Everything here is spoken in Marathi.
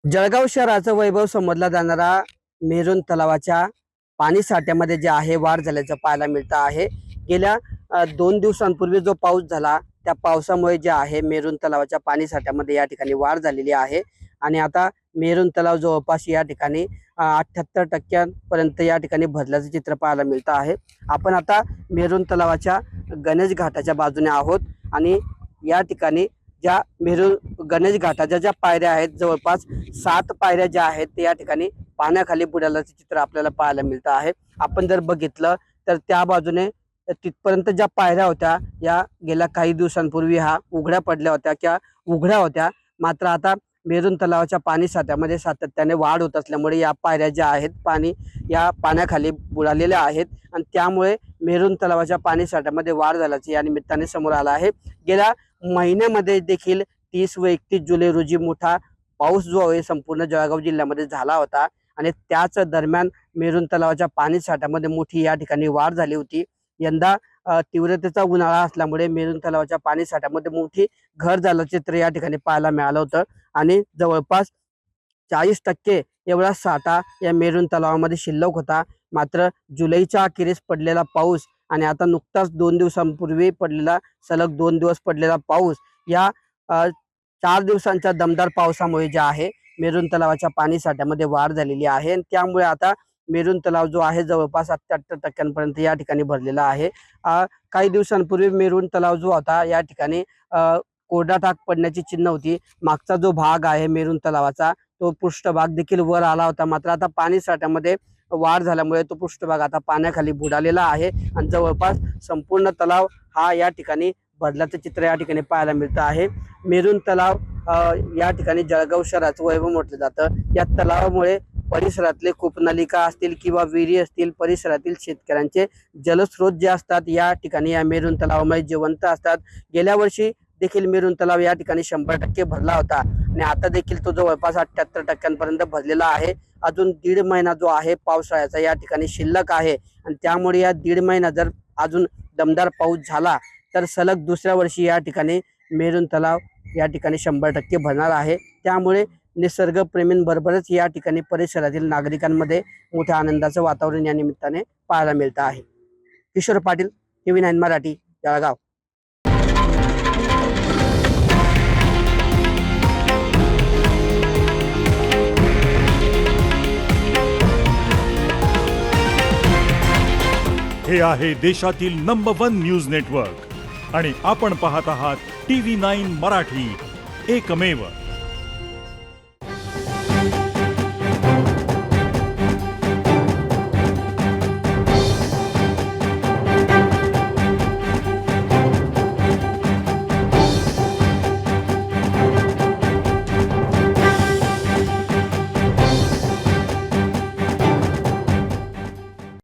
जळगाव शहराचं वैभव समजला जाणारा मेरून तलावाच्या पाणी साठ्यामध्ये जे आहे वाढ झाल्याचं पाहायला मिळतं आहे। गेल्या 2 दिवसांपूर्वी जो पाऊस झाला त्या पावसामुळे जे आहे मेरून तलावाच्या पाणी साठ्यामध्ये या ठिकाणी वाढ झालेली आहे आणि आता मेरून तलाव जवळपास या ठिकाणी 78% या ठिकाणी भरल्याचं चित्र पाहायला मिळतं आहे। आपण आता मेरून तलावाच्या गणेश घाटाच्या बाजूने आहोत आणि या ठिकाणी ज्या मेरून गणेश घाटाच्या ज्या पायऱ्या आहेत जवळपास 7 पायऱ्या ज्या आहेत ते या ठिकाणी पाण्याखाली बुडाल्याचे चित्र आपल्याला पाहायला मिळतं आहे। आपण जर बघितलं तर त्या बाजूने तिथपर्यंत ज्या पायऱ्या होत्या या गेल्या काही दिवसांपूर्वी उघड्या पडल्या होत्या किंवा उघड्या होत्या, मात्र आता मेरून तलावाच्या पाणी साठ्यामध्ये सातत्याने वाढ होत असल्यामुळे या पायऱ्या ज्या आहेत या पाण्याखाली बुडालेल्या आहेत आणि त्यामुळे मेरून तलावाच्या पाणी साठ्यामध्ये वाढ झाल्याचे या निमित्ताने समोर आला आहे। गेल्या महिन्यामध्ये देखील 30 व 31 जुलै रोजी मोठा पाऊस जो आहे संपूर्ण जळगाव जिल्ह्यामध्ये झाला होता आणि त्याच दरम्यान मेरून तलावाच्या पाणी साठ्यामध्ये मोठी या ठिकाणी वाढ झाली होती। यंदा तीव्रतेचा उन्हाळा असल्यामुळे मेरून तलावाच्या पाणी साठ्यामध्ये मोठी घर झाल्याचे चित्र या ठिकाणी पाहायला मिळालं होतं आणि जवळपास 40% एवढा साठा या मेरून तलावामध्ये शिल्लक होता। मात्र जुलैच्या अखेरीस पडलेला पाऊस आणि आता नुकताच 2 दिवसांपूर्वी पडलेला सलग 2 दिवस पडलेला पाऊस या 4 दिवसांच्या दमदार पावसामुळे जे आहे मेरून तलावाच्या पाणी साठ्यामध्ये वाढ झालेली आहे आणि त्यामुळे आता मेरून तलाव जो आहे जवळपास 78% या ठिकाणी भरलेला आहे। काही दिवसांपूर्वी मेरून तलाव जो होता या ठिकाणी कोरडा टाक पडण्याची चिन्ह होती। मागचा जो भाग आहे मेरून तलावाचा तो पृष्ठभाग देखील वर आला होता, मात्र आता पाणी साठ्यामध्ये वाढ झाल्यामुळे तो पृष्ठभाग आता पाण्याखाली बुडालेला आहे आणि जवळपास संपूर्ण तलाव या ठिकाणी भरल्याचं चित्र या ठिकाणी पाहायला मिळतं आहे। मेरून तलाव या ठिकाणी जळगाव शहराचं वैभव म्हटलं जातं। या तलावामुळे परिसरातले कूपनलिका असतील किंवा विहिरी असतील, परिसरातील शेतकऱ्यांचे जलस्रोत जे असतात या ठिकाणी या मेरून तलावामुळे जिवंत असतात। गेल्या वर्षी देखील मेरून तलाव या ठिकाणी 100% भरला होता आणि आता देखील तो जवळपास 78% भरलेला आहे। अजून 1.5 महिना जो आहे पावसाळ्याचा या ठिकाणी शिल्लक आहे आणि त्यामुळे या 1.5 महिना जर अजून दमदार पाऊस झाला तर सलग दुसऱ्या वर्षी या ठिकाणी मेरून तलाव या ठिकाणी 100% भरणार आहे। त्यामुळे निसर्गप्रेमींबरोबरच या ठिकाणी परिसरातील नागरिकांमध्ये मोठ्या आनंदाचं वातावरण या निमित्ताने पाहायला मिळतं आहे। किशोर पाटील, TV9 मराठी, जळगाव। हे आहे देशातील नंबर 1 न्यूज नेटवर्क आणि आपण पाहत आहात TV9 मराठी, एकमेव।